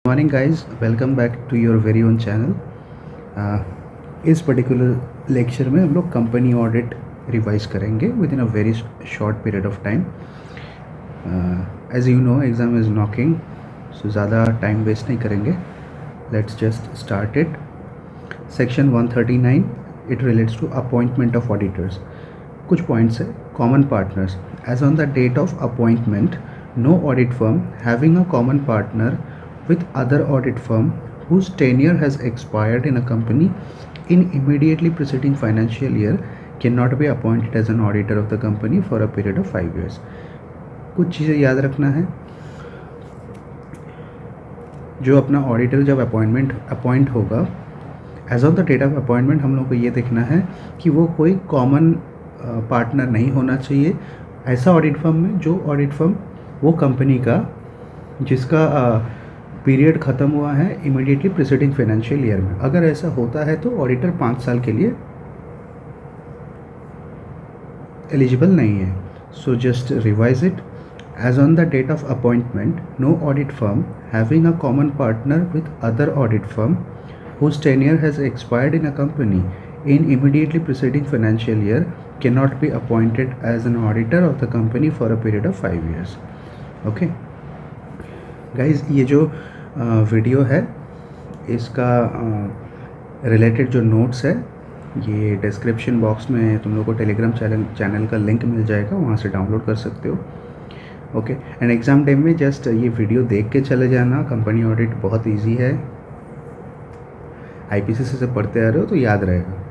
Morning guys, welcome back to your very own channel. इस particular lecture में हम लोग कंपनी ऑडिट रिवाइज करेंगे within a very short period of time. As you know, exam is knocking, so ज़्यादा time waste नहीं करेंगे। Let's just start it. Section 139, it relates to appointment of auditors. कुछ points है। Common partners, as on the date of appointment, no audit firm having a common partner with other audit firm whose tenure has expired in a company in immediately preceding financial year cannot be appointed as an auditor of the company for a period of 5 years. कुछ चीज़ें याद रखना है। जो अपना auditor जब appoint होगा, as on the date of appointment हम लोग को ये देखना है कि वो कोई कॉमन पार्टनर नहीं होना चाहिए ऐसा ऑडिट फर्म में, जो ऑडिट फर्म वो कंपनी का जिसका पीरियड ख़त्म हुआ है इमीडिएटली प्रीसीडिंग फाइनेंशियल ईयर में। अगर ऐसा होता है तो ऑडिटर 5 साल के लिए एलिजिबल नहीं है। So just revise it. As on the date of appointment, no audit firm having a common partner with other audit firm whose tenure has expired in a company in immediately preceding financial year cannot be appointed as an auditor of the company for a period of 5 years. Okay guys, ये जो video है इसका related जो notes है ये description box में तुम लोग को टेलीग्राम चैनल का लिंक मिल जाएगा, वहाँ से डाउनलोड कर सकते हो। ओके, एंड एग्ज़ाम टाइम में जस्ट ये वीडियो देख के चले जाना। कंपनी ऑडिट बहुत इजी है, आईपीसीसी से पढ़ते आ रहे हो तो याद रहेगा।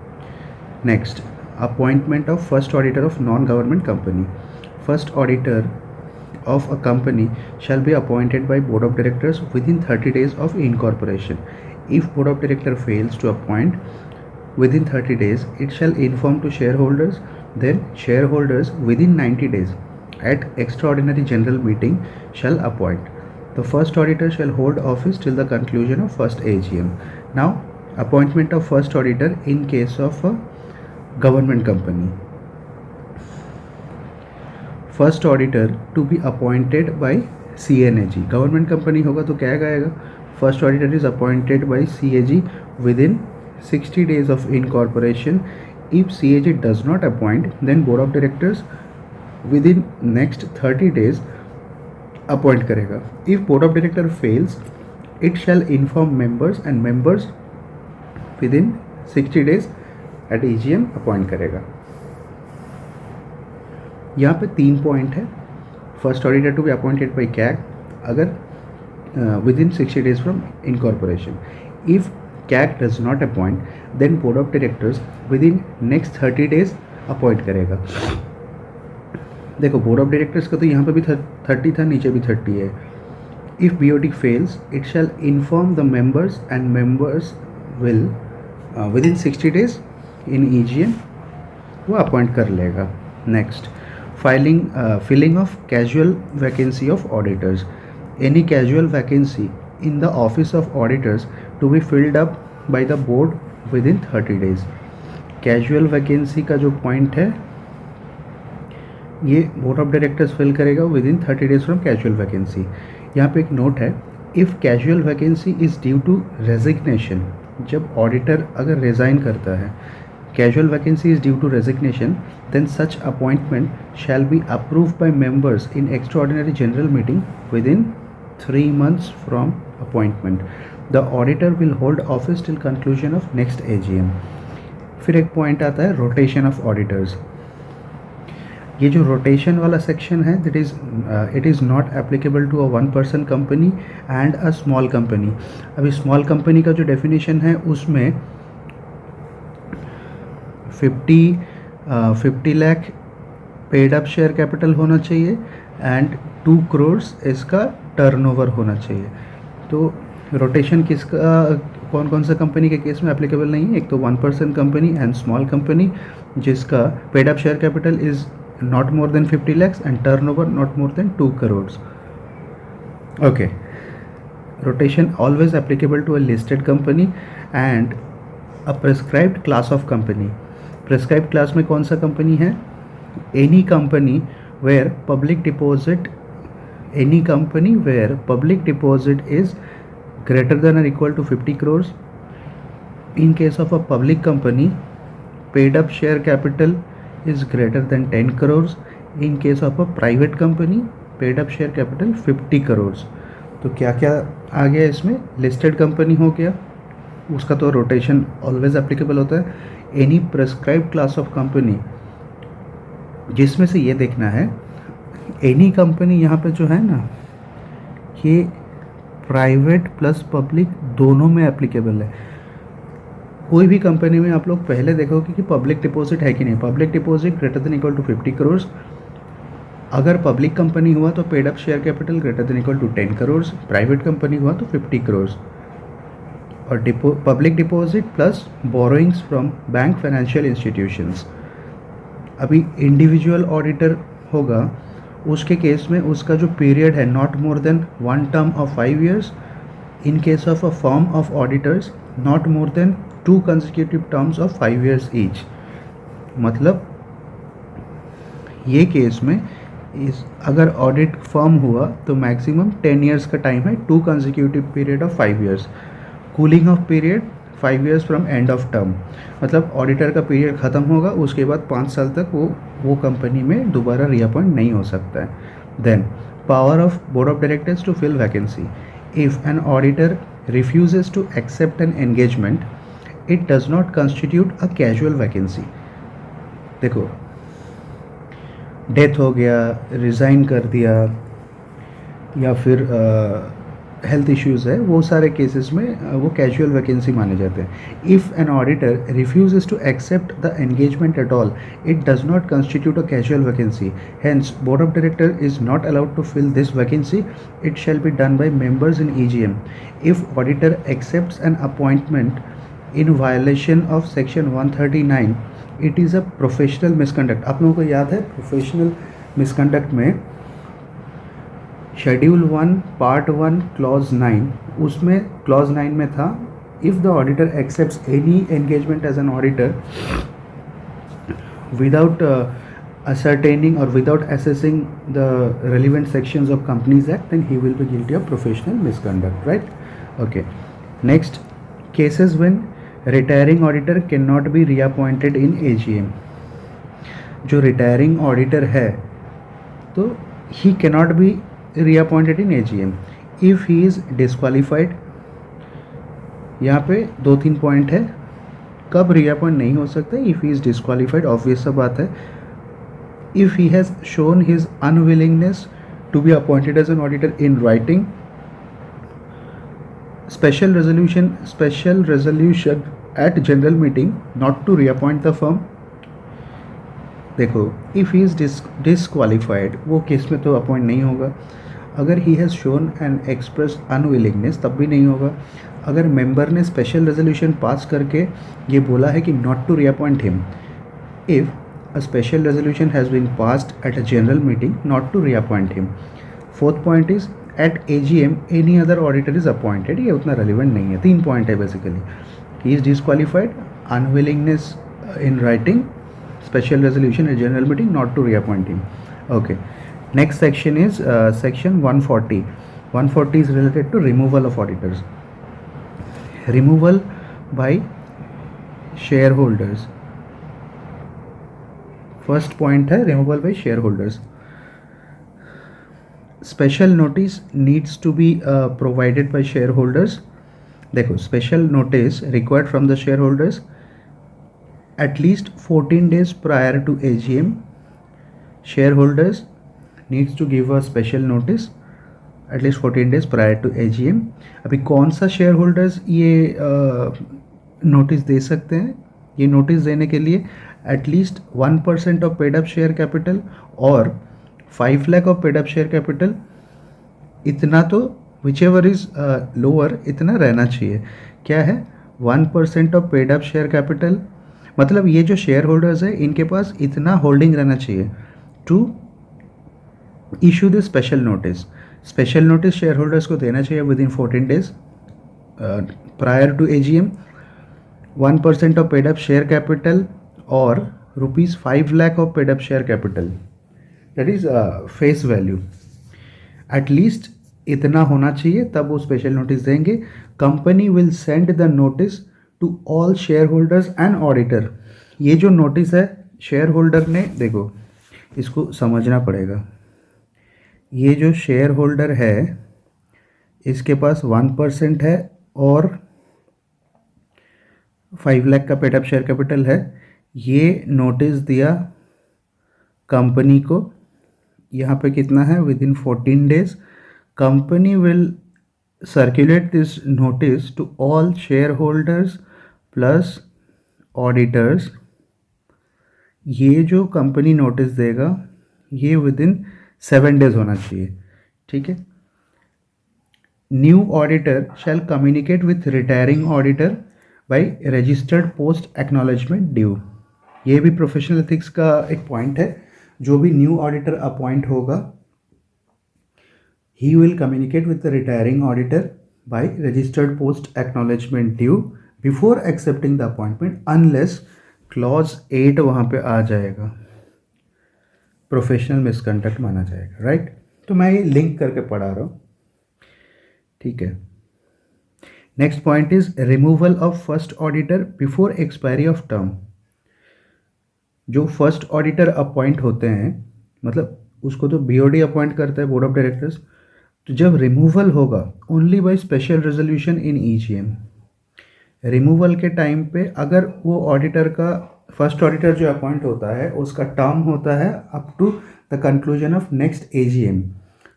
Next, appointment of first auditor of non government company. First auditor of a company shall be appointed by board of directors within 30 days of incorporation. If board of director fails to appoint within 30 days, it shall inform to shareholders. Then shareholders within 90 days at extraordinary general meeting shall appoint. The first auditor shall hold office till the conclusion of first AGM. Now, appointment of first auditor in case of a government company. First auditor to be appointed by CNAG। Government company होगा तो क्या आएगा? First auditor is appointed by CAG within 60 days of incorporation. If CAG does not appoint, then board of directors within next 30 days appoint करेगा। If board of director fails, it shall inform members and members within 60 days at AGM appoint करेगा। यहाँ पे 3 point है। First auditor to be appointed by CAG अगर within 60 days from incorporation. If CAG does not appoint, then board of directors within next 30 days appoint करेगा। देखो, board of directors का तो यहाँ पे भी 30 था, नीचे भी 30 है। If BOD fails, it shall inform the members and members will with in 60 days in EGM वो अपॉइंट कर लेगा। Next, filling of casual vacancy of auditors. Any casual vacancy in the office of auditors to be filled up by the board within 30 days. Casual vacancy का जो point है ये board of directors fill करेगा within 30 days from casual vacancy. यहाँ पे एक note है, if casual vacancy is due to resignation, जब auditor अगर resign करता है, casual vacancy is due to resignation, then such appointment shall be approved by members in extraordinary general meeting within 3 months from appointment. The auditor will hold office till conclusion of next AGM. फिर एक point आता है rotation of auditors. ये जो rotation वाला section है, it is not applicable to a 1 person company and a small company. अभी small company का जो डेफिनेशन है उसमें 50 lakh paid up share capital होना चाहिए एंड 2 crore इसका टर्नओवर होना चाहिए। तो रोटेशन किसका, कौन कौन सा कंपनी के केस में एप्लीकेबल नहीं है? एक तो 1 person company and small company जिसका paid up share capital is not more than 50 lakhs and turnover not more than 2 crore. Okay, rotation always applicable to a listed company and a prescribed class of company. Prescribed class में कौन सा company है? Any company where public deposit is greater than or equal to 50 crores. In case of a public company, paid up share capital is greater than 10 crores. In case of a private company, paid up share capital 50 crores. तो क्या क्या आ गया इसमें? Listed company हो गया, उसका तो rotation always applicable होता है. Any prescribed class of company, जिसमें से ये देखना है एनी कंपनी यहाँ पे जो है ना, ये प्राइवेट प्लस पब्लिक दोनों में एप्लीकेबल है. कोई भी कंपनी में आप लोग पहले देखोगे कि पब्लिक डिपॉजिट है कि नहीं. Public deposit greater than equal to 50 crore. अगर पब्लिक कंपनी हुआ तो paid up share capital greater than equal to 10 crore. Private company हुआ तो 50 करोड़. और public deposit plus borrowings from bank financial institutions. अभी इंडिविजुअल ऑडिटर होगा, उसके केस में उसका जो पीरियड है not more then 1 term of 5 years. In case of a firm of auditors not more than 2 consecutive terms of 5 years each. मतलब ये case में अगर ऑडिट फर्म हुआ तो मैक्सिमम 10 years का टाइम है, 2 consecutive period of 5 years. Cooling of period 5 years from end of term. मतलब auditor का पीरियड ख़त्म होगा, उसके बाद 5 साल तक वो कंपनी में दोबारा रीअपॉइंट नहीं हो सकता है. Then power of board of directors to fill vacancy. If an auditor refuses to accept an engagement, it does not constitute a casual vacancy. देखो, डेथ हो गया, रिज़ाइन कर दिया, या फिर हेल्थ इश्यूज़ है, वो सारे केसेस में वो कैजुअल वैकेंसी माने जाते हैं. If an auditor refuses to accept the engagement at all, it does not constitute a casual vacancy. Hence board of director is not allowed to fill this vacancy. It shall be done by members in EGM. If auditor accepts an appointment in violation of section 139, it is a professional misconduct. आप लोगों को याद है professional misconduct में schedule 1 part 1 clause 9, उसमें clause 9 में था if the auditor accepts any engagement as an auditor without ascertaining or without assessing the relevant sections of Companies Act, then he will be guilty of professional misconduct, right? Okay. Next, cases when retiring auditor cannot be reappointed in AGM. जो retiring auditor है तो he cannot be reappointed in AGM if he is disqualified. यहाँ पे 2-3 point है कब reappoint नहीं हो सकता. if he is disqualified, obvious सा बात है. if he has shown his unwillingness to be appointed as an auditor in writing, special resolution at general meeting not to reappoint the firm. देखो, if he is disqualified, वो case में तो appoint नहीं होगा. अगर he has shown and expressed unwillingness, तब भी नहीं होगा. अगर मेंबर ने स्पेशल रेजोल्यूशन पास करके ये बोला है कि not to reappoint him, if a special resolution has been passed at a general meeting not to reappoint him. Fourth point is at AGM any other auditor is appointed. ये उतना relevant नहीं है. 3 point है basically. He is disqualified, unwillingness in writing, special resolution at general meeting not to reappoint him. Okay. Next section is section 140. 140 is related to removal of auditors. Removal by shareholders. First point है removal by share holders. Special notice needs to be provided by share holders. देखो, special notice required from the share holders at least 14 days prior to AGM. Share holders needs to give a special notice at least 14 days prior to AGM. अभी कौन सा share holders ये notice दे सकते हैं? ये notice देने के लिए at least 1% of paid up share capital और 5 lakh of paid up share capital. इतना तो विच एवर इज लोअर इतना रहना चाहिए. क्या है 1% of paid up share capital, मतलब ये जो शेयर होल्डर्स है इनके पास इतना होल्डिंग रहना चाहिए to issue the special notice. Special notice shareholders को देना चाहिए within 14 days prior to AGM. 1% of paid up share capital और ₹5 lakh of paid up share capital, that is face value. At least इतना होना चाहिए तब वो special notice देंगे. Company will send the notice to all shareholders and auditor. ये जो notice है शेयर होल्डर ने, देखो इसको समझना पड़ेगा. ये जो शेयर होल्डर है इसके पास 1% है और 5 लाख का पेड अप शेयर कैपिटल है. ये नोटिस दिया कंपनी को. यहाँ पे कितना है, within 14 days company will circulate this notice to all shareholders plus auditors. ये जो कंपनी नोटिस देगा ये विद इन 7 days होना चाहिए. ठीक है. New auditor shall communicate with retiring auditor by registered post acknowledgement due. ये भी प्रोफेशनल एथिक्स का एक पॉइंट है. जो भी न्यू ऑडिटर अपॉइंट होगा he will communicate with the retiring auditor by registered post acknowledgement due before accepting the appointment unless clause 8 वहाँ पे आ जाएगा, प्रोफेशनल मिसकंडक्ट माना जाएगा. राइट. तो मैं ये लिंक करके पढ़ा रहा हूँ. ठीक है. Next point is removal of first auditor before expiry of term. जो फर्स्ट ऑडिटर अपॉइंट होते हैं, मतलब उसको तो बीओडी अपॉइंट करता है, बोर्ड ऑफ डायरेक्टर्स. तो जब रिमूवल होगा only by special resolution in EGM. Removal के टाइम पे अगर वो ऑडिटर का फर्स्ट ऑडिटर जो अपॉइंट होता है उसका टर्म होता है up to the conclusion of next AGM.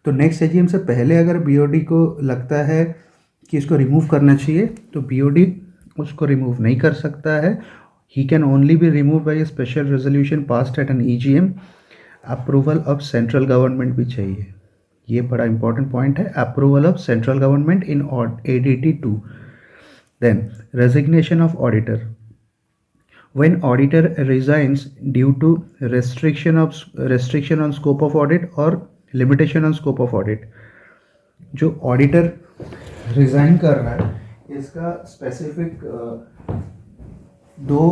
तो नेक्स्ट एजीएम से पहले अगर बीओडी को लगता है कि इसको रिमूव करना चाहिए तो बीओडी उसको रिमूव नहीं कर सकता है. He can only be remove by a special resolution passed at an EGM. Approval of central government भी चाहिए. ये बड़ा इंपॉर्टेंट पॉइंट है. Approval of central government in ADT 2. Then resignation of auditor. When auditor resigns due to restriction on scope of audit or limitation on scope of audit. जो auditor resign कर रहा है इसका स्पेसिफिक 2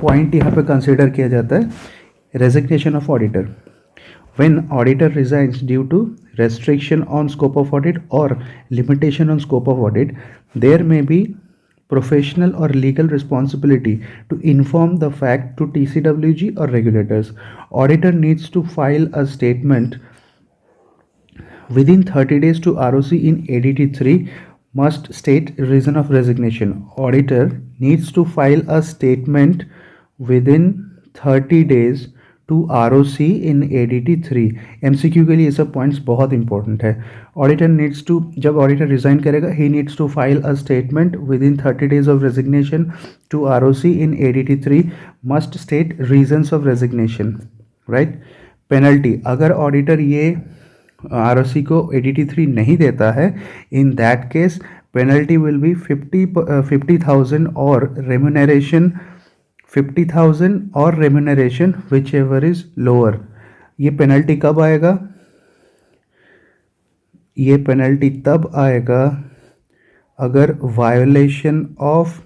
पॉइंट यहाँ पे consider किया जाता है. Resignation of auditor. When auditor resigns due to restriction on scope of audit or limitation on scope of audit, there may be professional or legal responsibility to inform the fact to TCWG or regulators. Auditor needs to file a statement within 30 days to ROC in ADT 3. Must state reason of resignation. Auditor needs to file a statement within 30 days to ROC in ADT 3. MCQ के लिए ये सब points बहुत important है. Auditor needs to, जब auditor resign करेगा he needs to file a statement within 30 days of resignation to ROC in ADT 3. Must state reasons of resignation. Right. Penalty. अगर auditor ये ROC को ADT 3 नहीं देता है, in that case penalty will be 50,000 और remuneration 50,000 और remuneration whichever is lower. ये penalty कब आएगा? ये पेनल्टी तब आएगा अगर वायोलेशन ऑफ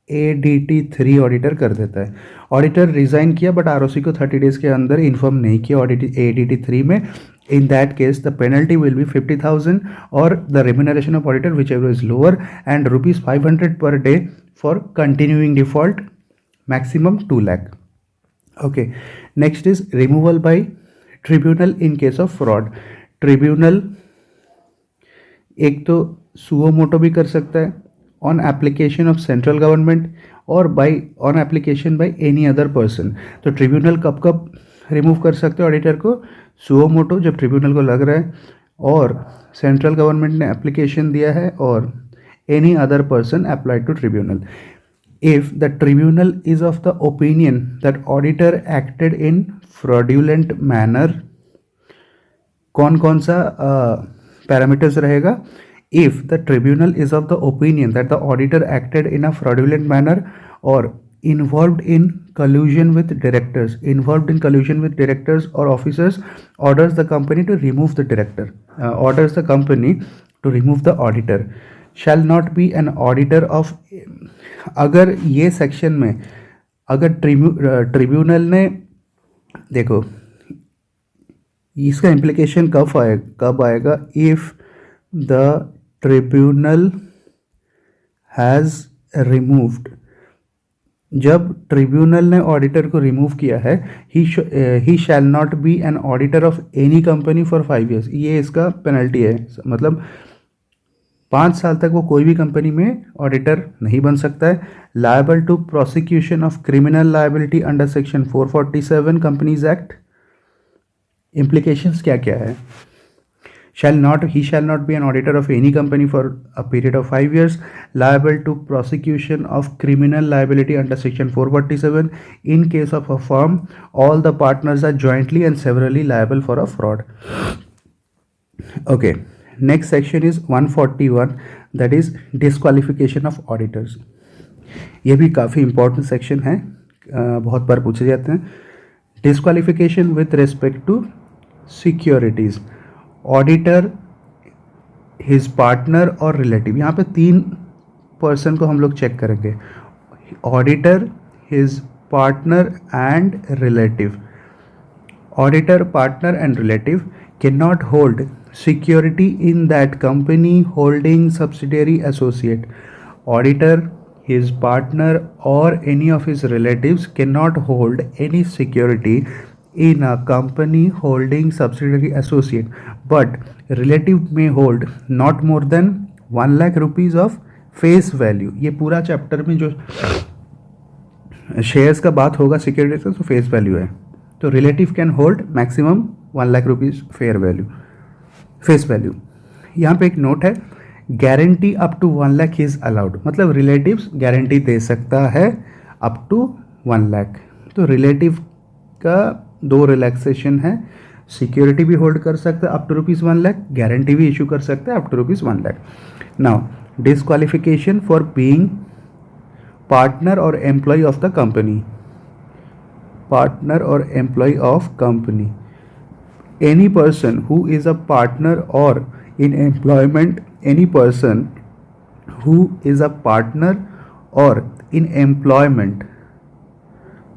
ADT 3 ऑडिटर कर देता है. ऑडिटर रिजाइन किया बट ROC को 30 days के अंदर इन्फॉर्म नहीं किया ADT 3 में. In that case, the penalty will be 50,000 or the remuneration of auditor whichever is lower and rupees 500 per day for continuing default, maximum 2 lakh. Okay. Next is removal by tribunal in case of fraud. Tribunal एक तो suo moto भी कर सकता है on application of central government और by on application by any other person. तो tribunal कब कब रिमूव कर सकते हो ऑडिटर को? सुओ मोटो, जब ट्रिब्यूनल को लग रहा है और सेंट्रल गवर्नमेंट ने एप्लीकेशन दिया है और any other person applied to tribunal. If the tribunal is of the opinion that auditor acted in fraudulent manner. कौन कौन सा पैरामीटर्स रहेगा? If the tribunal is of the opinion that the auditor acted in a fraudulent manner और involved in collusion with directors or officers, orders the company to remove the director, orders the company to remove the auditor. Shall not be an auditor of. अगर ये section में अगर tribunal ने, देखो इसका implication कब आएगा? If the tribunal has removed, जब ट्रिब्यूनल ने ऑडिटर को रिमूव किया है, he shall not be an auditor of any company for 5 years, ये इसका पेनल्टी है, मतलब 5 साल तक वो कोई भी कंपनी में ऑडिटर नहीं बन सकता है। Liable to prosecution of criminal liability under section 447 companies act. Implications क्या क्या है? he shall not be an auditor of any company for a period of 5 years, liable to prosecution of criminal liability under section 447 in case of a firm all the partners are jointly and severally liable for a fraud. Okay, next section is 141, that is disqualification of auditors. ये भी काफ़ी important section है, बहुत बार पूछे जाते हैं। Disqualification with respect to securities, auditor, his partner और relative. यहाँ पे 3 पर्सन को हम लोग चेक करेंगे, auditor, his partner and relative. Auditor, partner and relative can not hold security in that company holding subsidiary associate. Auditor, his partner or any of his relatives cannot hold any security in a company holding subsidiary associate, but relative may hold not more than 1 lakh rupees of face value। ये पूरा chapter में जो shares का बात होगा security का, तो face value है, तो relative can hold maximum 1 lakh rupees fair value, face value. यहाँ पे एक नोट है, guarantee up to 1 lakh is allowed, मतलब रिलेटिव्स गारंटी दे सकता है अप टू 1 लाख। तो रिलेटिव का 2 रिलैक्सेशन है, सिक्योरिटी भी होल्ड कर सकता है अप टू ₹1 लाख, गारंटी भी इशू कर सकता है up to ₹1 lakh. Now disqualification for being partner और employ of the company, partner और employ of company. Any person who is a partner और in employment, any person who is a partner or in employment,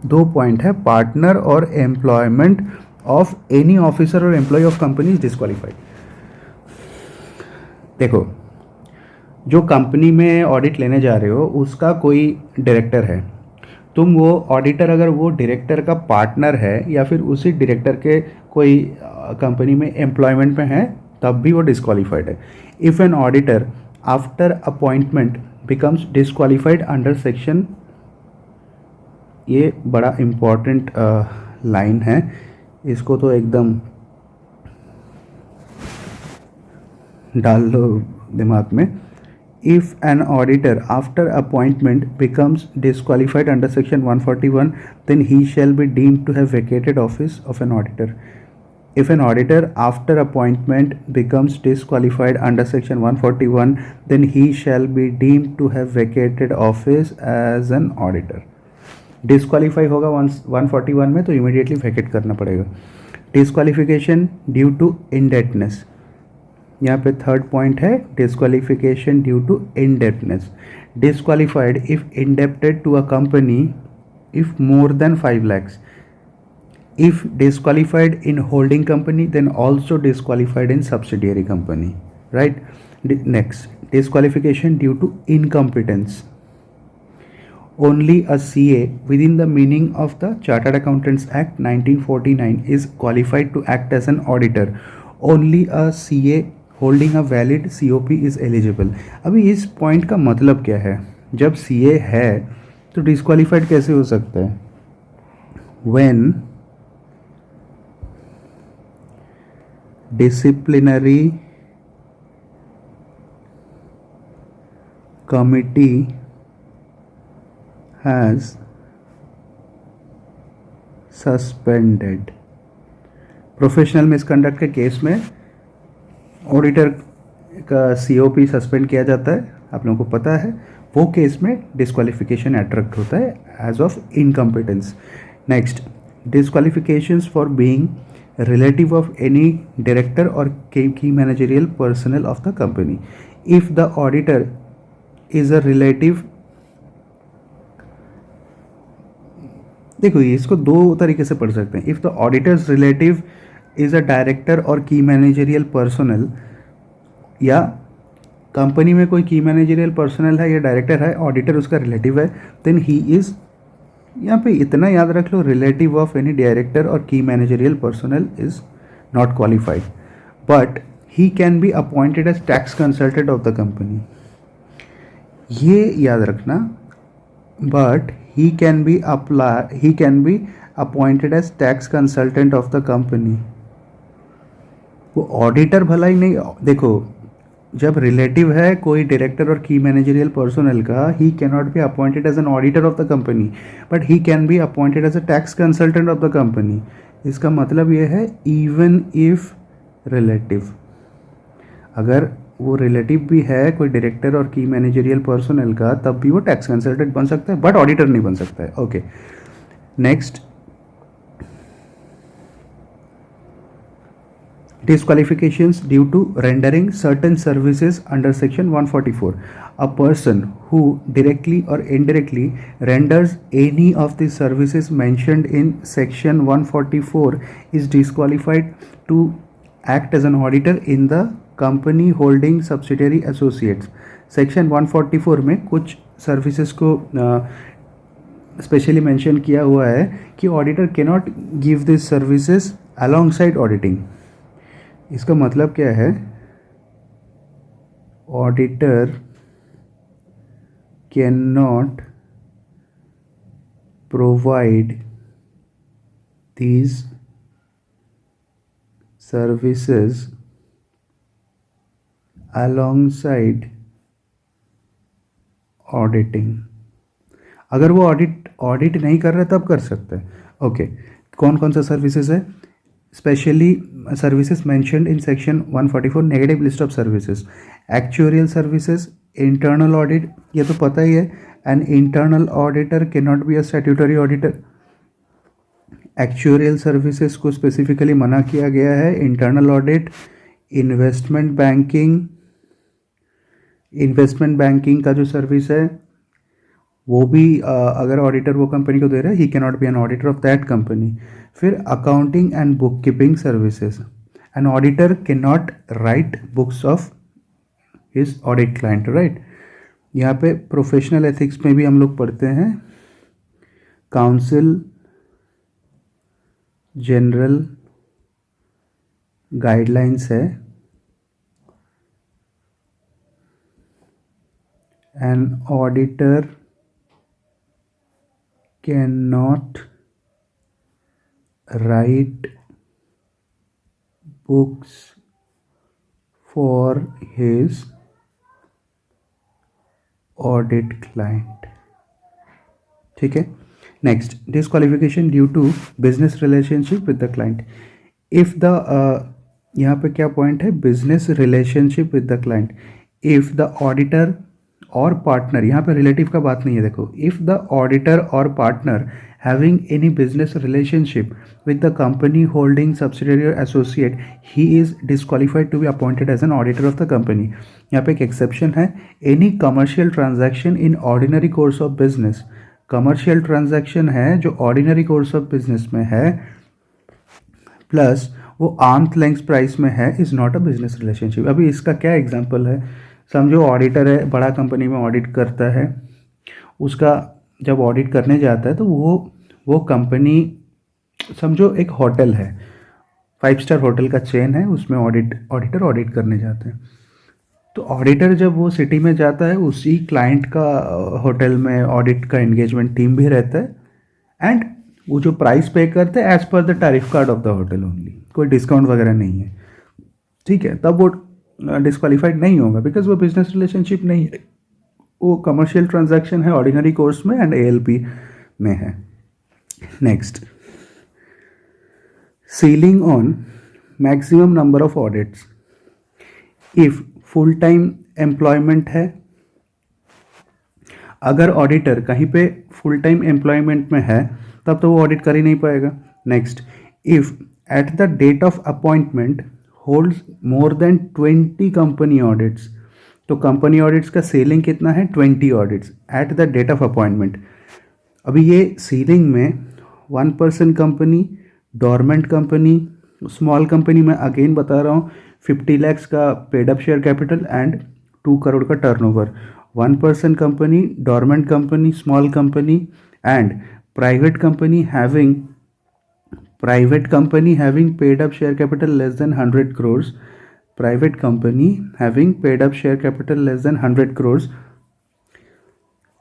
2 point है, partner और employment of any officer और employ of company is disqualified. देखो, जो company में audit लेने जा रहे हो उसका कोई डायरेक्टर है, तुम वो ऑडिटर अगर वो डायरेक्टर का पार्टनर है या फिर उसी डायरेक्टर के कोई कंपनी में एम्प्लॉयमेंट में है, तब भी वो डिस्क्वालीफाइड है। If an auditor after appointment becomes disqualified under section, ये बड़ा इम्पॉर्टेंट लाइन है, इसको तो एकदम डाल लो दिमाग में। If an auditor after appointment becomes disqualified under section 141 then he shall be deemed to have vacated office of an auditor. If an auditor after appointment becomes disqualified under section 141 then he shall be deemed to have vacated office as an auditor। Disqualify होगा 141 में तो immediately वैकेट करना पड़ेगा। Disqualification due to इनडेटनेस, यहाँ पे 3rd point है, disqualification due to indebtedness. Disqualified if indebted to a company if more than 5 lakhs। If disqualified in holding company, then also disqualified in subsidiary company, right? Next, disqualification due to incompetence. Only a CA within the meaning of the Chartered Accountants Act 1949 is qualified to act as an auditor. Only a CA holding a valid COP is eligible। अभी इस point का मतलब क्या है? जब CA है तो disqualified कैसे हो सकता है? When disciplinary committee has suspended। Professional misconduct के केस में ऑडिटर का COP सस्पेंड किया जाता है, आप लोगों को पता है, वो केस में डिस्क्वालिफिकेशन अट्रैक्ट होता है as of incompetence. Next, disqualifications for being relative of any director or key managerial personnel of the company। If the auditor is a relative, देखो इसको 2 तरीके से पढ़ सकते हैं। If the auditors relative is a director और key managerial personal या company में कोई की मैनेजरियल पर्सनल है या डायरेक्टर है, ऑडिटर उसका रिलेटिव है, देन ही इज़, यहाँ पे इतना याद रख लो, रिलेटिव ऑफ एनी डायरेक्टर और key managerial personnel is not qualified, but he can be appointed as tax consultant of the company. ये याद रखना, but he can be appointed as tax consultant of the company. वो auditor भला ही नहीं, देखो जब रिलेटिव है कोई डायरेक्टर और की मैनेजरियल पर्सनल का, he can not be appointed as an auditor of the company, but he can be appointed as a tax consultant of the company. इसका मतलब ये है इवन इफ रिलेटिव, अगर वो रिलेटिव भी है कोई डायरेक्टर और की मैनेजरियल पर्सनल का, तब भी वो टैक्स कंसल्टेंट बन सकता है, बट ऑडिटर नहीं बन सकता है. Okay, next, disqualifications due to rendering certain services under section 144. A person who directly or indirectly renders any of the services mentioned in section 144 is disqualified to act as an auditor in the company holding subsidiary associates. Section 144 में कुछ services को specially mention किया हुआ है कि auditor can not give this services alongside auditing. इसका मतलब क्या है, auditor can not provide these services alongside auditing. अगर वो ऑडिट नहीं कर रहा तब कर सकते हैं. ओके, कौन कौन सा सर्विसेज है? Specially services mentioned in section 144, negative list of services, actuarial services, internal audit, ये तो पता ही है. An internal auditor can not be a statutory auditor. Actuarial services को स्पेसिफिकली मना किया गया है. इंटरनल ऑडिट, इन्वेस्टमेंट बैंकिंग का जो सर्विस है वो भी अगर ऑडिटर वो कंपनी को दे रहा है, he can not be an auditor of that company. फिर accounting and book keeping services, an auditor can not write books of his audit client, right. यहाँ पे प्रोफेशनल एथिक्स में भी हम लोग पढ़ते हैं, काउंसिल जनरल गाइडलाइंस है. An auditor can not write books for his audit client. ठीक है. Next, disqualification due to business relationship with the client. If the यहाँ पे क्या पॉइंट है, business relationship with the client. If the auditor और partner, यहाँ पे relative का बात नहीं है, देखो, इफ द ऑडिटर और partner having any business relationship with the company holding subsidiary or associate, he is disqualified to be appointed as an auditor of the company. यहाँ पे एक एक्सेप्शन है, any commercial transaction in ordinary course of business. commercial transaction है जो ordinary course of business में है plus वो arms length price में है, is not a business relationship. अभी इसका क्या एग्जांपल है, समझो ऑडिटर है, बड़ा कंपनी में ऑडिट करता है, उसका जब ऑडिट करने जाता है तो वो कंपनी, समझो एक होटल है, 5 स्टार होटल का चेन है, उसमें ऑडिटर ऑडिट करने जाते हैं. तो ऑडिटर जब वो सिटी में जाता है, उसी क्लाइंट का होटल में ऑडिट का एंगेजमेंट टीम भी रहता है, एंड वो जो प्राइस पे करते हैं as per the tariff card of the hotel only, कोई डिस्काउंट वगैरह नहीं है. ठीक है, तब वो डिस्क्वालीफाइड नहीं होगा बिकॉज वो बिजनेस रिलेशनशिप नहीं है, वो कमर्शियल ट्रांजैक्शन है ऑर्डिनरी कोर्स में एंड ALP में है. Next, ceiling on maximum number of audits. If full time employment है, अगर ऑडिटर कहीं पे फुल टाइम एम्प्लॉयमेंट में है तब तो वो ऑडिट कर ही नहीं पाएगा. Next, if at the date of appointment holds more than 20 company audits. तो कंपनी ऑडिट्स का सीलिंग कितना है, 20 audits at the date of appointment. अभी ये सीलिंग में 1 person company, dormant company, small company, मैं अगेन बता रहा हूँ, 50 lakhs का paid up share capital and 2 crore का turnover. 1 person company, dormant company, small company, and private company having paid up share capital less than 100 crores. Private company having paid up share capital less than 100 crores.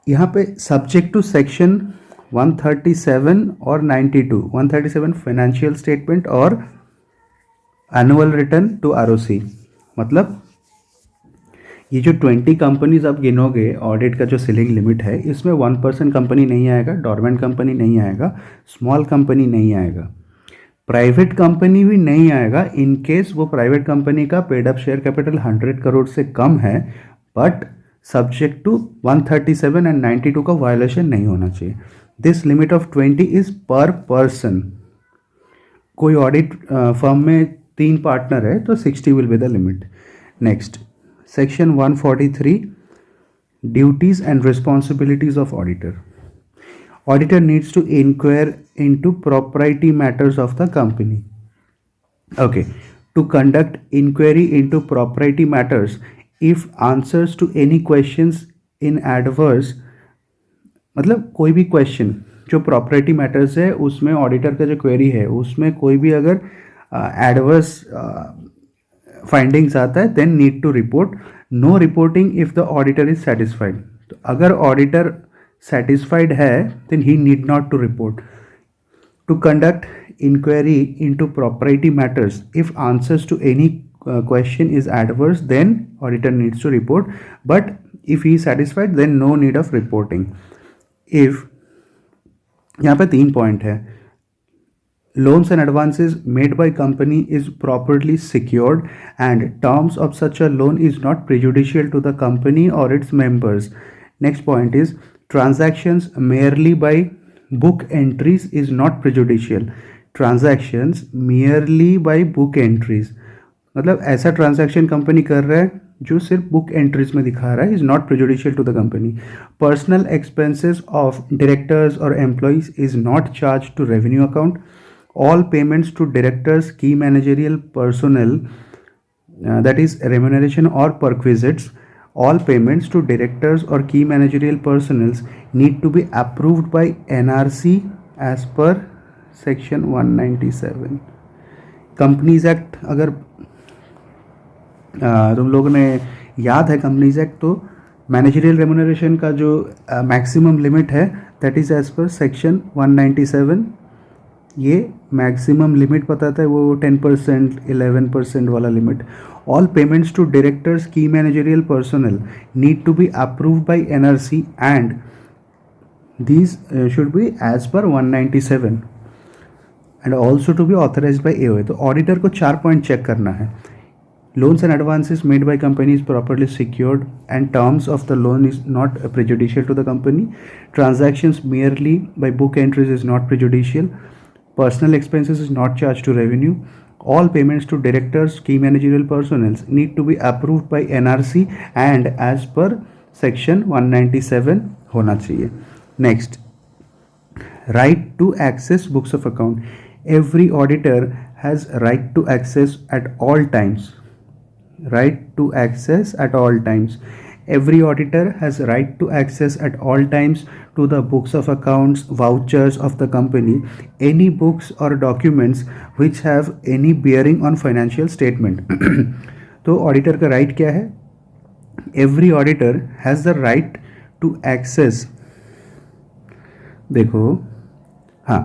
यहाँ पे subject to section 137 और 92. 137 financial statement और annual return to ROC. मतलब ये जो 20 companies आप गिनोगे audit का जो सीलिंग लिमिट है, इसमें 1 person कंपनी नहीं आएगा, डॉर्मेंट कंपनी नहीं आएगा, स्मॉल कंपनी नहीं आएगा, प्राइवेट कंपनी भी नहीं आएगा इन केस वो प्राइवेट कंपनी का paid up share capital 100 crore से कम है, बट सब्जेक्ट टू 137 एंड 92 का वायोलेशन नहीं होना चाहिए. दिस लिमिट ऑफ 20 इज पर पर्सन. कोई ऑडिट फर्म में 3 पार्टनर है तो 60 will be the limit. Next, section 143, duties and responsibilities of auditor. Auditor needs to inquire into propriety matters of the company. Okay, to conduct inquiry into propriety matters, if answers to any questions in adverse, मतलब कोई भी question जो property matters है उसमें auditor का जो query है उसमें कोई भी अगर एडवर्स फाइंडिंग्स आता है then need to report. No reporting if the auditor is satisfied. तो अगर ऑडिटर satisfied है then he need not to report. To conduct inquiry into propriety matters, if answers to any question is adverse then auditor needs to report, but if he is satisfied then no need of reporting. If यहाँ पे 3 point है. Loans and advances made by company is properly secured and terms of such a loan is not prejudicial to the company or its members. Next point is transactions merely by book entries is not prejudicial. Transactions merely by book entries मतलब ऐसा transaction company कर रहा है जो सिर्फ book entries में दिखा रहा है is not prejudicial to the company. Personal expenses of directors और employees is not charge to revenue account. All payments to directors, key managerial personal, that is remuneration और perquisites, all payments to directors or key managerial personnel need to be approved by NRC as per section 197. Companies act अगर तुम लोगों ने याद है companies act, तो managerial remuneration का जो मैक्सिमम लिमिट है that is as per section 197. ये मैक्सिमम लिमिट बताता है वो 10%, 11% वाला limit. All payments to directors, key managerial personnel need to be approved by NRC and these should be as per 197 and also to be authorized by AOA. तो auditor को 4 point check करना है. Loans and advances made by company is properly secured and terms of the loan is not prejudicial to the company. Transactions merely by book entries is not prejudicial. Personal expenses is not charged to revenue. All payments to directors, key managerial personnel need to be approved by NRC and as per section 197 होना चाहिए. Next, right to access books of account. Every auditor has right to access at all times. Right to access at all times. Every auditor has right to access at all times to the books of accounts, vouchers of the company, any books or documents which have any bearing on financial statement. तो auditor का right क्या है? Every auditor has the right to access. देखो, हाँ,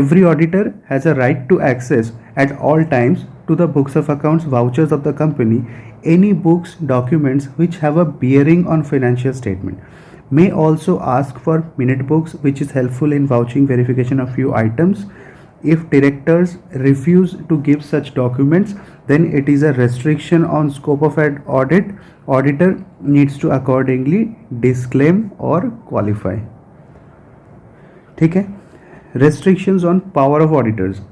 every auditor has a right to access at all times to the books of accounts, vouchers of the company, any books, documents which have a bearing on financial statement. May also ask for minute books which is helpful in vouching verification of few items. If directors refuse to give such documents, then it is a restriction on scope of an audit. Auditor needs to accordingly disclaim or qualify. ठीक है. Restrictions on power of auditors.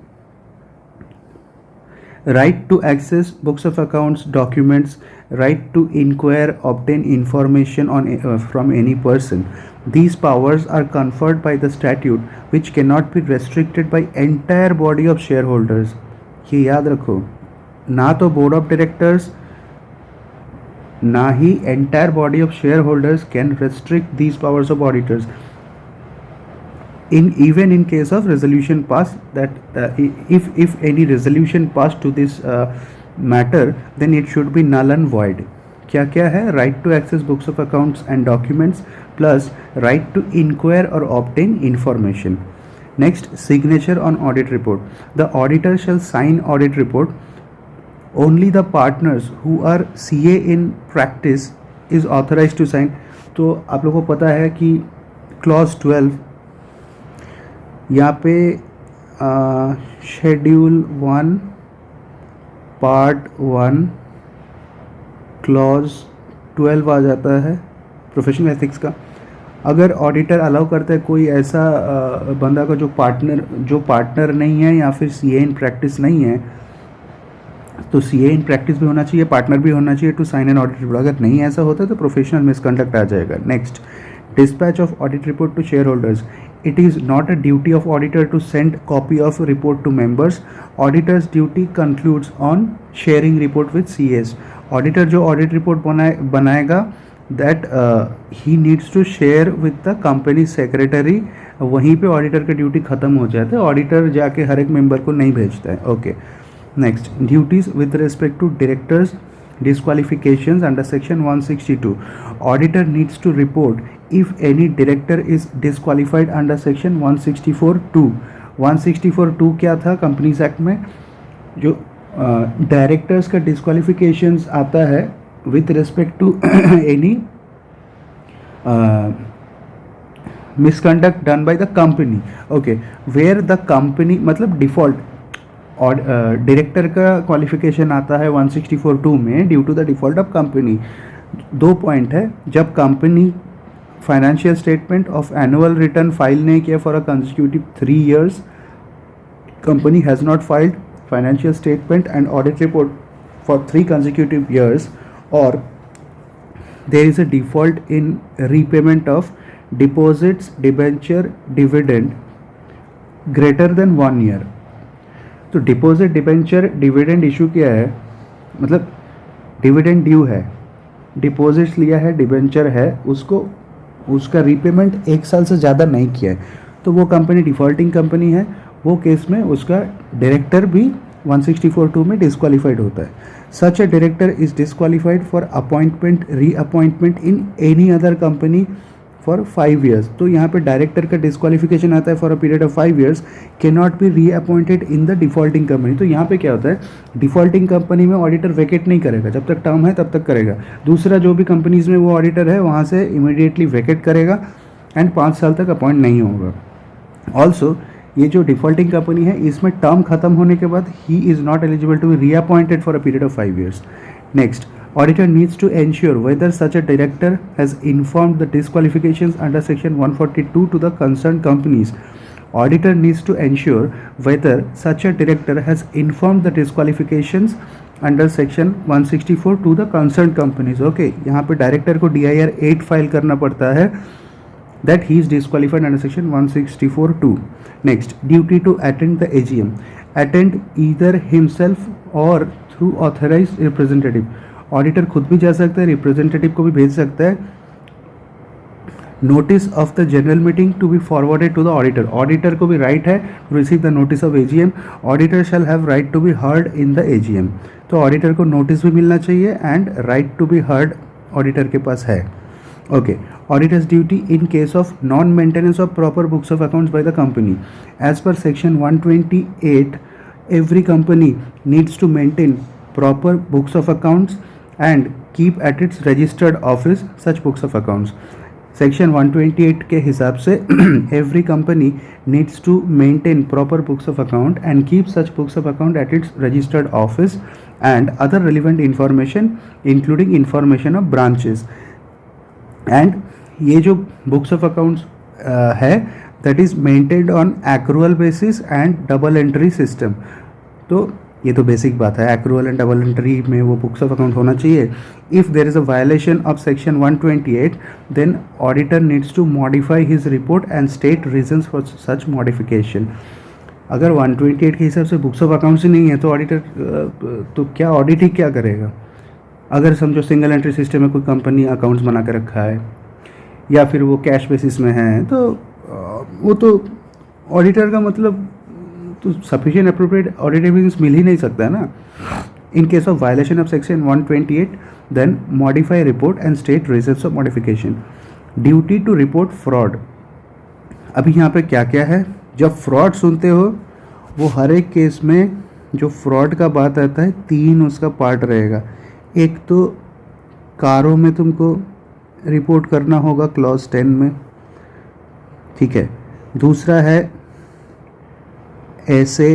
Right to access books of accounts, documents, right to inquire, obtain information on from any person. These powers are conferred by the statute which cannot be restricted by entire body of shareholders. ये याद रखो. ना तो board of directors ना ही entire body of share holders can restrict these powers of auditors. In even in case of resolution passed, that if any resolution passed to this matter, then it should be null and void. क्या क्या है? Right to access books of accounts and documents plus right to inquire or obtain information. Next, signature on audit report. The auditor shall sign audit report. Only the partners who are CA in practice is authorized to sign. तो आप लोगों को पता है कि clause 12 यहाँ पे schedule 1 part 1 clause 12 आ जाता है प्रोफेशनल एथिक्स का. अगर ऑडिटर अलाउ करता है कोई ऐसा बंदा का जो पार्टनर नहीं है या फिर सीए इन प्रैक्टिस नहीं है, तो सीए इन प्रैक्टिस भी होना चाहिए, पार्टनर भी होना चाहिए to sign an audit report. अगर नहीं ऐसा होता तो प्रोफेशनल मिसकंडक्ट आ जाएगा. Next, dispatch of audit report to shareholders. It is not a duty of auditor to send copy of report to members. Auditor's duty concludes on sharing report with CS. Auditor जो audit report बनाएगा that he needs to share with the company secretary. वहीं पे auditor का duty ख़त्म हो जाता है. Auditor जाके हर एक मेंबर को नहीं भेजता है. Okay, next, duties with respect to directors disqualifications under section 162. Auditor needs to report if any director is disqualified under section 164(2). 164(2) क्या था कंपनीज एक्ट में? जो डायरेक्टर्स का डिस्क्वालिफिकेशंस आता है with respect to any misconduct done by the company. Okay, where the company मतलब default और director का क्वालिफिकेशन आता है 164(2) में due to the default of company. 2 point है. जब company financial statement of annual return file नहीं किया for a consecutive 3 years, company has not filed financial statement and audit report for 3 consecutive years, और there is a default in repayment of deposits, debenture, dividend greater than 1 year. तो deposit, debenture, dividend issue किया है मतलब dividend due है, deposits लिया है, debenture है, उसका रीपेमेंट 1 साल से ज़्यादा नहीं किया है, तो वो कंपनी डिफॉल्टिंग कंपनी है. वो केस में उसका डायरेक्टर भी 164(2) में डिस्क्वालीफाइड होता है. Such a director is disqualified for appointment, reappointment in any other company for 5 years. तो यहाँ पे डायरेक्टर का डिस्क्वालिफिकेशन आता है for a period of 5 years, can not B reappointed in the defaulting company. तो यहाँ पे क्या होता है, डिफॉल्टिंग कंपनी में ऑडिटर वैकेट नहीं करेगा, जब तक टर्म है तब तक करेगा. दूसरा जो भी कंपनीज में वो ऑडिटर है वहाँ से इमीडिएटली वैकेट करेगा एंड 5 साल तक अपॉइंट नहीं होगा. ऑल्सो ये जो डिफॉल्टिंग कंपनी है इसमें टर्म खत्म होने के बाद he is not eligible to be reappointed for a period of 5 years. Next, auditor needs to ensure whether such a director has informed the disqualifications under section 142 to the concerned companies. Auditor needs to ensure whether such a director has informed the disqualifications under section 164 to the concerned companies. Okay, यहाँ पे director को DIR 8 file करना पड़ता है that he is disqualified under section 164(2). Next, duty to attend the AGM. Attend either himself or through authorized representative. Auditor खुद भी जा सकता है, रिप्रेजेंटेटिव को भी भेज सकता है. Notice of the general meeting to be forwarded to the auditor. Auditor को भी राइट है to receive the notice of AGM. Auditor shall have right to be heard in the AGM. तो ऑडिटर को नोटिस भी मिलना चाहिए and right to be heard auditor के पास है. Okay, auditors duty in case of non maintenance of proper books of accounts by the company. As per section 128, every company needs to maintain proper books of accounts and keep at its registered office such books of accounts. Section 128 के हिसाब से every company needs to maintain proper books of account and keep such books of account at its registered office and other relevant information including information of branches. And ये जो books of accounts है that is maintained on accrual basis and double entry system. तो ये तो basic बात है, accrual and double entry में वो बुक्स ऑफ अकाउंट होना चाहिए. If there is a violation of section 128 then auditor needs to modify his report and state reasons for such modification. अगर 128 के हिसाब से बुक्स ऑफ अकाउंट्स ही नहीं है तो ऑडिटर तो क्या ऑडिट ही क्या करेगा? अगर समझो सिंगल एंट्री सिस्टम में कोई कंपनी अकाउंट्स बना के रखा है या फिर वो कैश बेसिस में है तो वो तो ऑडिटर का मतलब तो सफिशिएंट अप्रोप्रिएट ऑडिट एविडेंस मिल ही नहीं सकता है ना. In case of violation of section 128 then modify report and state reasons of modification. Duty to report fraud. अभी यहाँ पे क्या क्या है? जब फ्रॉड सुनते हो वो हर एक केस में जो फ्रॉड का बात आता है 3 उसका पार्ट रहेगा. एक तो कारों में तुमको रिपोर्ट करना होगा क्लॉज 10 में, ठीक है. दूसरा है ऐसे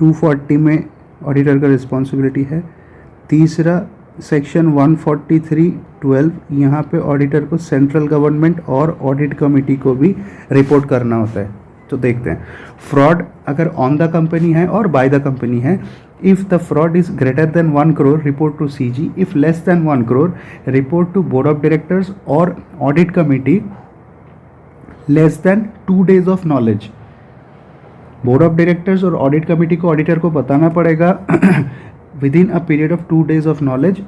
240 में ऑडिटर का रिस्पॉन्सिबिलिटी है. तीसरा सेक्शन 143(12) यहाँ पे ऑडिटर को सेंट्रल गवर्नमेंट और ऑडिट कमेटी को भी रिपोर्ट करना होता है. तो देखते हैं फ्रॉड अगर ऑन द कंपनी है और बाय द कंपनी है. If the fraud is greater than 1 crore report to CG. If less than 1 crore report to board of directors और audit committee less than 2 days of knowledge. Board of directors और audit committee को auditor को बताना पड़ेगा within a period of 2 days of knowledge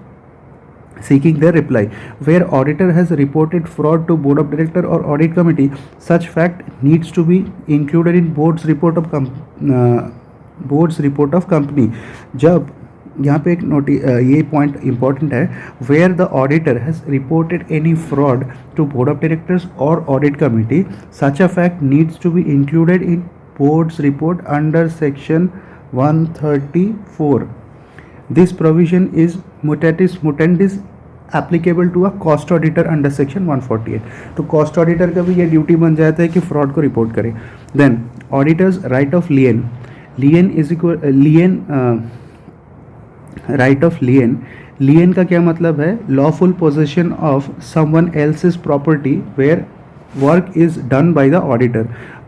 seeking their reply. Where auditor has reported fraud to board of director or audit committee, such fact needs to be included in board's report of company. जब यहाँ पे एक ये point important है. Where the auditor has reported any fraud to board of directors और audit committee, such a fact needs to be included in board's report under section 134. This provision is mutatis mutandis applicable to a cost auditor under section 148. तो cost auditor का भी ये duty बन जाता है कि fraud को रिपोर्ट करे. Then auditors right of lien. Lien is equal right of lien. Lien का क्या मतलब है? Lawful possession of someone else's property where work is done by the auditor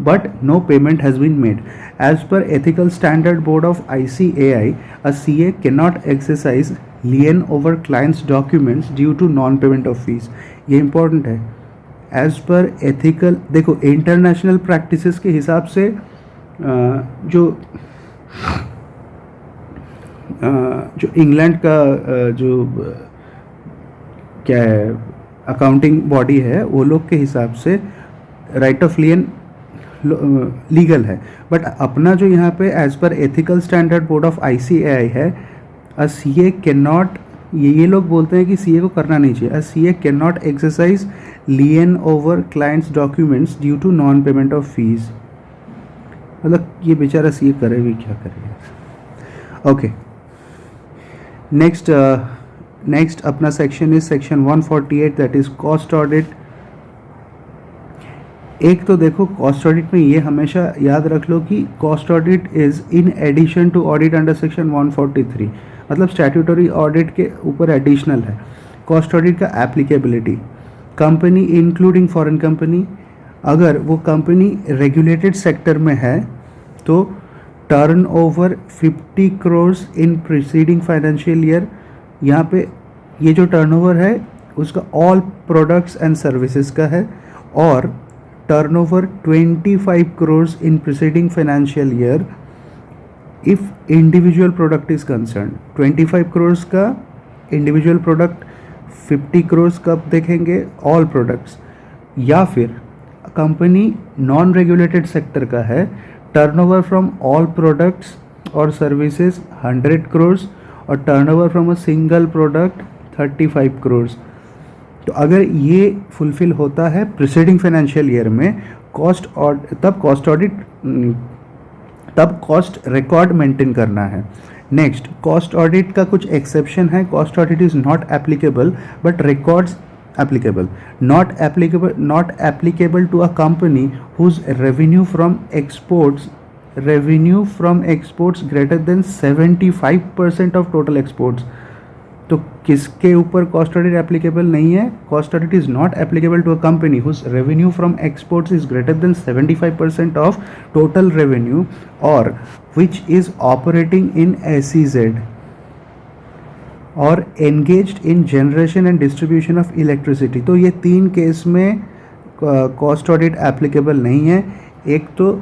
but no payment has been made. As per ethical standard board of ICAI, a CA cannot exercise lien over client's documents due to non payment of fees. ये important है. As per ethical, देखो international practices के हिसाब से जो England का जो क्या है अकाउंटिंग बॉडी है वो लोग के हिसाब से राइट ऑफ लियन लीगल है. बट अपना जो यहाँ पे as per ethical standard board of ICAI है, अ CA कैन नॉट, ये लोग बोलते हैं कि CA को करना नहीं चाहिए. A CA cannot exercise lien over clients documents due to non payment of fees. मतलब ये बेचारा CA करे भी क्या करे. ओके, नेक्स्ट अपना section is section 148 that is cost audit. एक तो देखो कॉस्ट ऑडिट में ये हमेशा याद रख लो कि cost audit is in addition to audit under section 143. मतलब स्टैट्यूटरी ऑडिट के ऊपर एडिशनल है. कॉस्ट ऑडिट का applicability company including foreign company, अगर वो कंपनी रेगुलेटेड सेक्टर में है तो turnover 50 crores in preceding financial year. यहाँ पे ये जो टर्नओवर है उसका ऑल प्रोडक्ट्स एंड सर्विसेज का है. और turnover 25 crores in preceding financial year if individual product is concern. 25 crores का इंडिविजुअल प्रोडक्ट, 50 crores कब देखेंगे? All products. या फिर कंपनी नॉन रेगुलेटेड सेक्टर का है, टर्नओवर फ्रॉम ऑल प्रोडक्ट्स और सर्विसेज 100 crores और turnover from a single product 35 crores. तो अगर ये फुलफिल होता है प्रीसीडिंग फाइनेंशियल ईयर में तब कॉस्ट रिकॉर्ड मेंटेन करना है. नेक्स्ट, कॉस्ट ऑडिट का कुछ एक्सेप्शन है. Cost audit is not applicable but records applicable. Not applicable to a company whose revenue from exports greater than 75% of total exports. तो किसके ऊपर कॉस्ट ऑडिट एप्लीकेबल नहीं है? Cost audit is not applicable to a company whose revenue from exports is greater than 75% of total revenue और which is operating in SEZ और engaged in generation and distribution of electricity. तो ये 3 case में cost audit applicable नहीं है. एक तो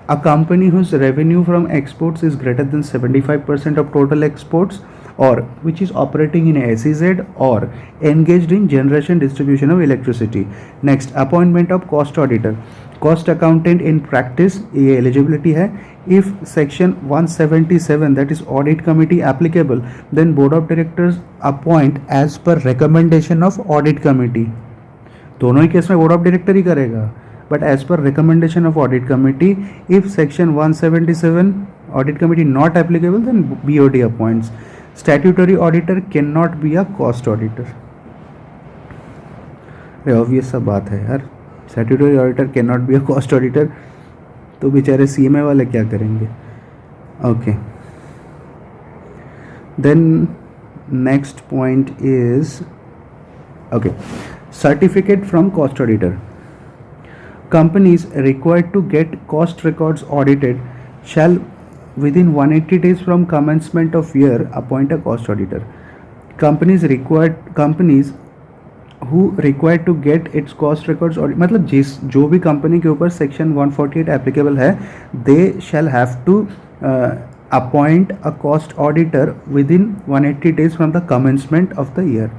A company whose revenue from exports is greater than 75% of total exports, or which is operating in SEZ or engaged in generation distribution of electricity. Next, appointment of cost auditor. Cost accountant in practice, ये eligibility है. If section 177, that is audit committee, applicable, then board of directors appoint as per recommendation of audit committee. दोनों ही case में board of director ही करेगा, but as per recommendation of audit committee. If section 177 audit committee not applicable, then BOD appoints. Statutory auditor cannot be a cost auditor. अरे obvious सा बात है यार, statutory auditor can not be a cost auditor, तो बेचारे CMA वाले क्या करेंगे. Okay, then next point is okay, certificate from cost auditor. Companies required to get cost records audited shall within 180 days from commencement of year appoint a cost auditor. Companies who required to get its cost records audit, मतलब जो भी company के ऊपर section 148 applicable है, they shall have to appoint a cost auditor within 180 days from the commencement of the year.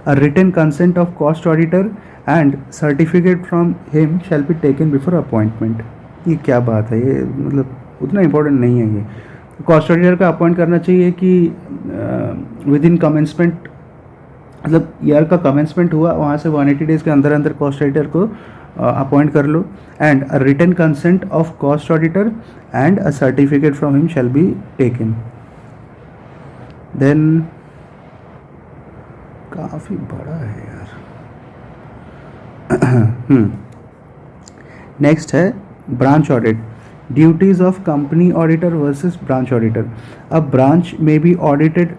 A written consent of cost auditor and certificate from him shall be taken before appointment. ये क्या बात है, ये मतलब उतना important नहीं है. ये कॉस्ट ऑडिटर का अपॉइंट करना चाहिए कि विद इन कमेंसमेंट, मतलब ईयर का कमेंसमेंट हुआ वहाँ से 180 डेज़ के अंदर अंदर कॉस्ट ऑडिटर को अपॉइंट कर लो. And a written consent of cost auditor and a certificate from him shall be taken. Then काफ़ी बड़ा है यार. नेक्स्ट है branch audit. Duties of company auditor versus branch auditor. A branch may be audited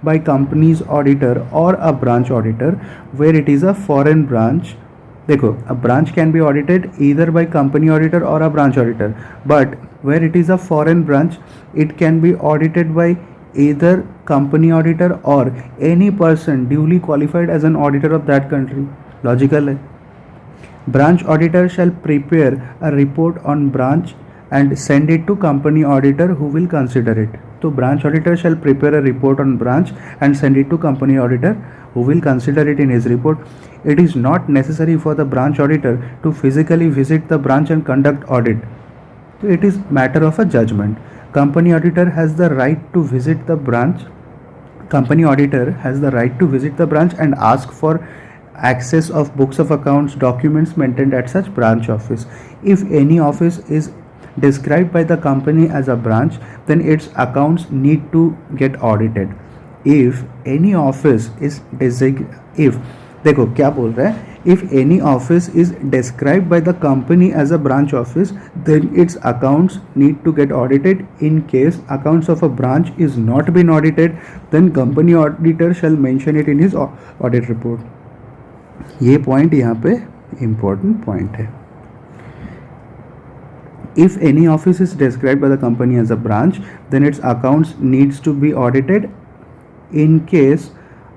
by company's auditor or a branch auditor where it is a foreign branch. देखो, a branch can be audited either by company auditor or a branch auditor, but where it is a foreign branch, it can be audited by either company auditor or any person duly qualified as an auditor of that country. Logical है. Branch auditor shall prepare a report on branch and send it to company auditor who will consider it. So branch auditor shall prepare a report on branch and send it to company auditor who will consider it in his report. It is not necessary for the branch auditor to physically visit the branch and conduct audit. So it is matter of a judgment. Company auditor has the right to visit the branch. Company auditor has the right to visit the branch and ask for access of books of accounts, documents maintained at such branch office. If any office is described by the company as a branch, then its accounts need to get audited. If any office is if देखो क्या बोल रहा है, if any office is described by the company as a branch office, then its accounts need to get audited. In case accounts of a branch is not been audited, then company auditor shall mention it in his audit report. ये point यहाँ पे important point है. If any office is described by the company as a branch, then its accounts needs to be audited. In case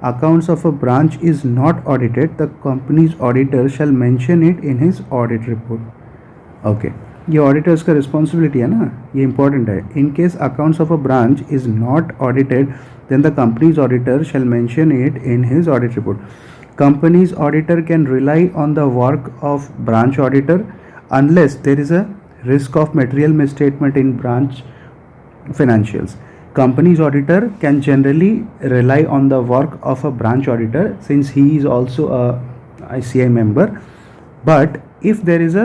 accounts of a branch is not audited, the company's auditor shall mention it in his audit report. Okay, ये auditors का responsibility है ना, ये important है. In case accounts of a branch is not audited, then the company's auditor shall mention it in his audit report. Company's auditor can rely on the work of branch auditor unless there is a risk of material misstatement in branch financials. Company's auditor can generally rely on the work of a branch auditor since he is also a ICI member. But if there is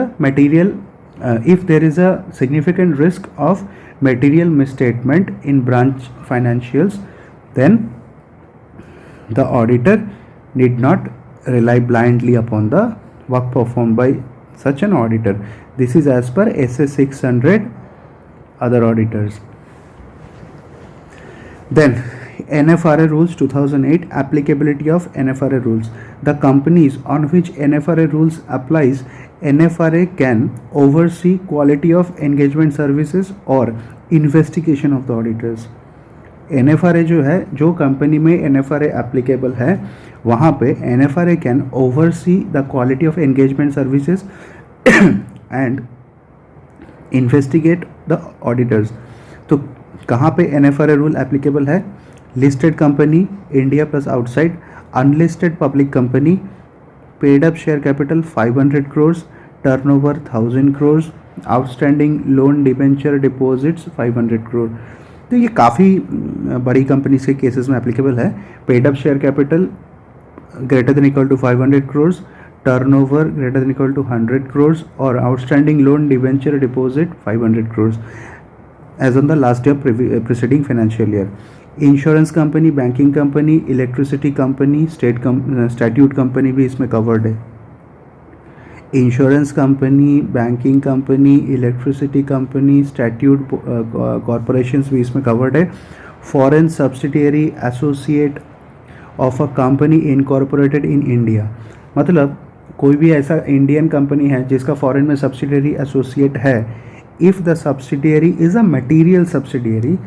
a significant risk of material misstatement in branch financials, then the auditor need not rely blindly upon the work performed by such an auditor. This is as per SS 600 other auditors. Then NFRA rules 2008. Applicability of NFRA rules. The companies on which NFRA rules applies, NFRA can oversee quality of engagement services or investigation of the auditors. NFRA जो है, जो company में NFRA applicable है वहाँ पे NFRA can oversee the quality of engagement services and investigate the auditors. तो कहाँ पे NFRA रूल एप्लीकेबल है? Listed company India plus outside, unlisted public company, paid up share capital 500 crores, turnover 1000 crores, outstanding loan debenture deposits 500 crore। तो ये काफ़ी बड़ी companies के cases में एप्लीकेबल है। Paid up share capital greater than equal to 500 crores, turnover greater than equal to 100 crores और outstanding loan debenture deposit 500 crores as on the last year preceding financial year. Insurance company, banking company, electricity company, statute company भी इसमें covered है। Insurance company, banking company, electricity company, statute corporations भी इसमें covered है। Foreign subsidiary associate of a company incorporated in India, मतलब कोई भी ऐसा इंडियन कंपनी है जिसका फॉरेन में सब्सिडियरी एसोसिएट है, if the subsidiary is a material subsidiary,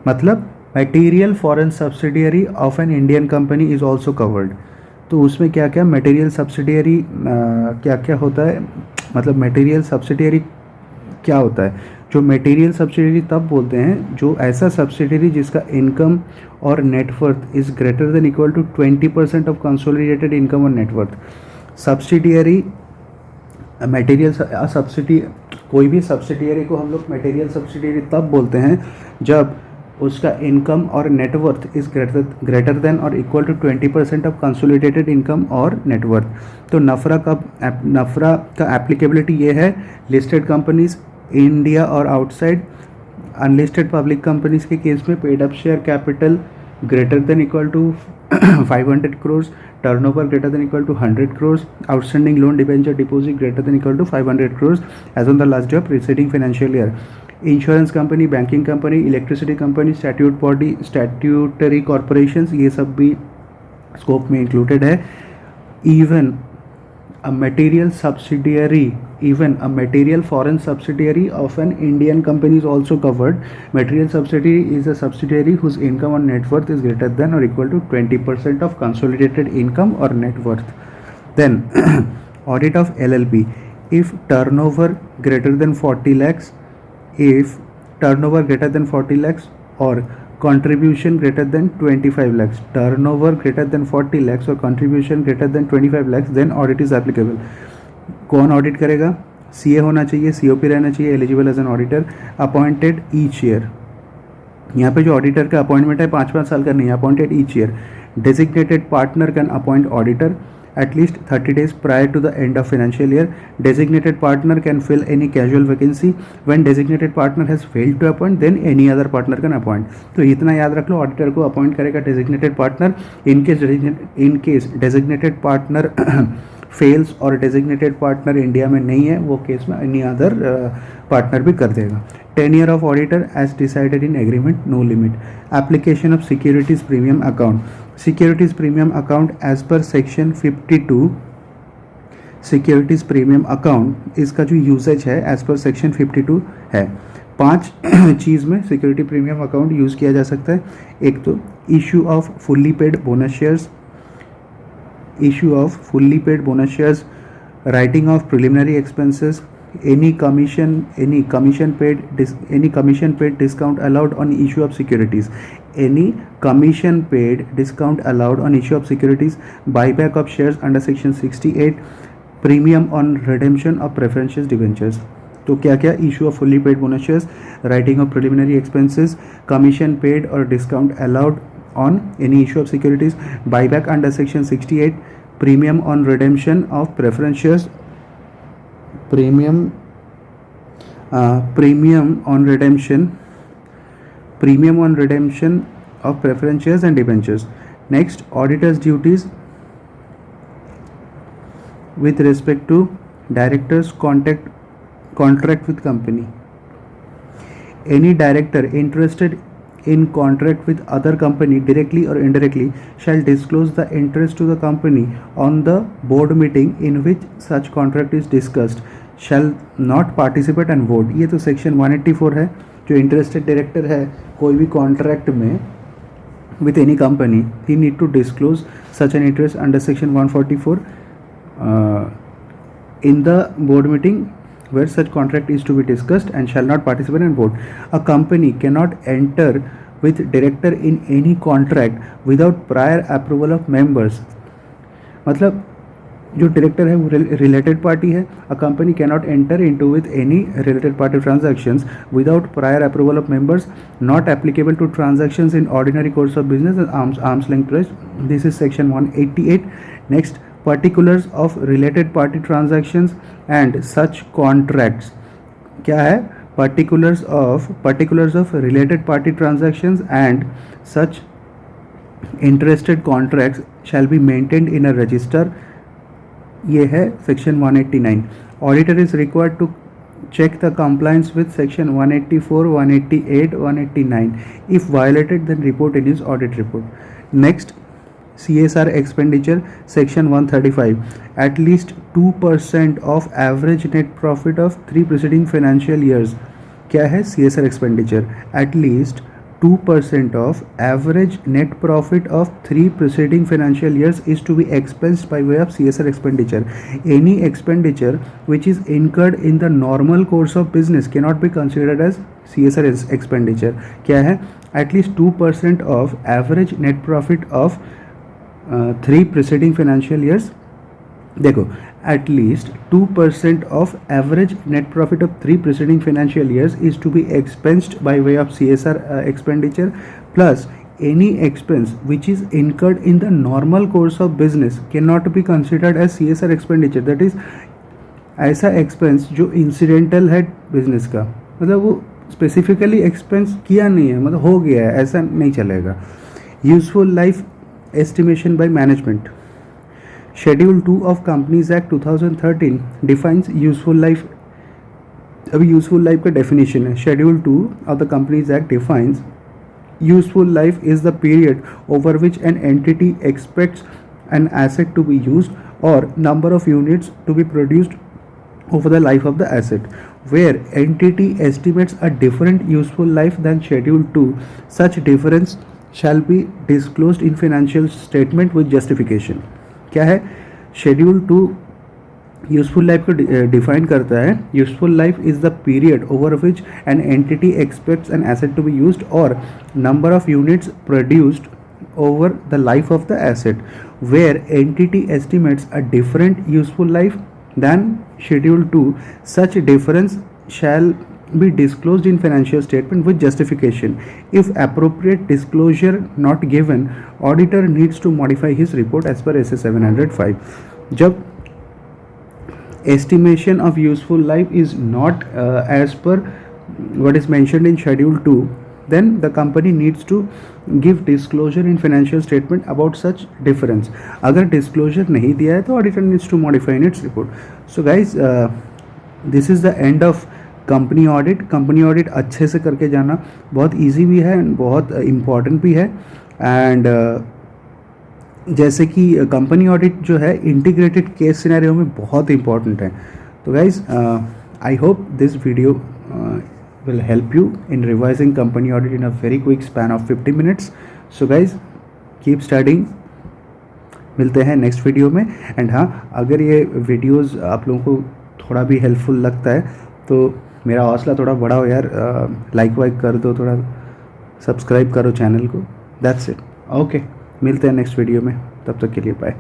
मतलब material foreign subsidiary of an Indian company is also covered. तो उसमें क्या क्या मटेरियल सब्सिडियरी क्या क्या होता है, मतलब मटेरियल सब्सिडियरी क्या होता है? जो मटेरियल सब्सिडियरी तब बोलते हैं जो ऐसा सब्सिडियरी जिसका इनकम और net worth is greater than equal to 20% of consolidated income और नेटवर्थ। सब्सिडियरी मटेरियल सब्सिडी, कोई भी सब्सिडियरी को हम लोग मटेरियल सब्सिडियरी तब बोलते हैं जब उसका इनकम और नेटवर्थ इज़ ग्रेटर देन और equal to 20% of consolidated income और नेटवर्थ। तो नफरा का एप्लीकेबिलिटी ये है लिस्टेड कंपनीज इंडिया और आउटसाइड, अनलिस्टेड पब्लिक कंपनीज के केस में paid up share capital greater than equal to 500 crores, turnover greater than equal to 100 crores, outstanding loan debenture deposit greater than equal to 500 crores as on the last day of preceding financial year। Insurance company, banking company, electricity company, statute body, statutory corporations, ये सब भी scope में included है। Even a material subsidiary, even a material foreign subsidiary of an Indian company is also covered। Material subsidiary is a subsidiary whose income or net worth is greater than or equal to 20% of consolidated income or net worth। Then audit of LLP, if turnover greater than 40 lakhs, if turnover greater than 40 lakhs or contribution greater than 25 lakhs, turnover greater than 40 lakhs और contribution greater than 25 lakhs, then audit is applicable। कौन audit करेगा? CA होना चाहिए, COP रहना चाहिए, eligible as an auditor, appointed each year. यहाँ पे जो ऑडिटर का अपॉइंटमेंट है 5-5 साल का नहीं है, appointed each year. Designated partner can appoint auditor at least 30 days prior to the end of financial year। Designated partner can fill any casual vacancy। When designated partner has failed to appoint, then any other partner can appoint। तो इतना याद रख लो, auditor को appoint करेगा designated partner. In case designated partner fails और designated partner India में नहीं है, वो केस में एनी अदर पार्टनर भी कर देगा। Tenure of auditor as decided in agreement, no limit. Application of securities premium account, securities premium account as per section 52 securities premium account, इसका जो यूसेज है एज पर सेक्शन 52 है। 5 चीज़ में security premium account use किया जा सकता है। एक तो issue of fully paid bonus shares, issue of fully paid bonus shares, writing of preliminary expenses, any commission paid discount allowed on issue of securities, any commission paid discount allowed on issue of securities, buyback of shares under section 68, premium on redemption of preferential debentures। तो क्या क्या? Issue of fully paid bonus shares, writing off preliminary expenses, commission paid और discount allowed on any issue of securities, buyback under section 68, premium on redemption of preference shares, premium on redemption of preference shares and debentures। Next, auditor's duties with respect to directors contract with company। Any director interested in contract with other company directly or indirectly shall disclose the interest to the company on the board meeting in which such contract is discussed, shall not participate and vote। ये तो section 184 है। जो interested director है कोई भी contract में with any company, he need to disclose such an interest under section 144 in the board meeting where such contract is to be discussed and shall not participate and vote. A company cannot enter with director in any contract without prior approval of members. मतलब जो director है वो related party है. A company cannot enter into with any related party transactions without prior approval of members, not applicable to transactions in ordinary course of business and arm's length trust. This is section 188. Next, particulars of related party transactions and such contracts. क्या है? Particulars of related party transactions and such interested contracts shall be maintained in a register. ये है section 189. Auditor is required to check the compliance with section 184, 188, 189. If violated, then report in his audit report. Next, CSR expenditure, section 135. At least 2% of average net profit of 3 preceding financial years. क्या है CSR expenditure? At least 2% of average net profit of 3 preceding financial years is to be expensed by way of CSR expenditure. Any expenditure which is incurred in the normal course of business cannot be considered as CSR expenditure. क्या है? At least 2% of average net profit of 3 preceding financial years. देखो, at least 2% of average net profit of 3 preceding financial years is to be expensed by way of CSR expenditure, plus any expense which is incurred in the normal course of business cannot be considered as CSR expenditure. That is, ऐसा expense जो incidental है business का, मतलब वो specifically expense किया नहीं है, मतलब हो गया है, ऐसा नहीं चलेगा. Useful life estimation by management. Schedule 2 of Companies Act 2013 defines useful life. अभी यूजफुल लाइफ का डेफिनेशन है. Schedule 2 of the Companies Act defines useful life is the period over which an entity expects an asset to be used or number of units to be produced over the life of the asset. Where entity estimates a different useful life than Schedule 2, such difference shall be disclosed in financial statement with justification. क्या है? Schedule 2 useful life को define करता है. Useful life is the period over which an entity expects an asset to be used और number of units produced over the life of the asset. Where entity estimates a different useful life than Schedule 2, such difference shall be disclosed in financial statement with justification. If appropriate disclosure not given, auditor needs to modify his report as per SA 705. जब estimation of useful life is not as per what is mentioned in Schedule 2, then the company needs to give disclosure in financial statement about such difference. अगर disclosure नहीं दिया है तो auditor needs to modify in its report. So guys, this is the end of company audit अच्छे से करके जाना बहुत इजी भी है एंड बहुत इम्पॉर्टेंट भी है. एंड जैसे कि कंपनी ऑडिट जो है इंटीग्रेटेड केस सिनेरियो में बहुत इंपॉर्टेंट है. तो guys, I hope this video will help you in revising company audit in a very quick span of 50 minutes. So guys, keep studying. मिलते हैं नेक्स्ट वीडियो में. And हाँ, अगर ये वीडियोस आप लोगों को थोड़ा भी हेल्पफुल लगता है तो मेरा हौसला थोड़ा बड़ा हो यार, लाइक वाइक कर दो, थोड़ा सब्सक्राइब करो चैनल को. That's it. ओके, मिलते हैं नेक्स्ट वीडियो में. तब तक के लिए बाय.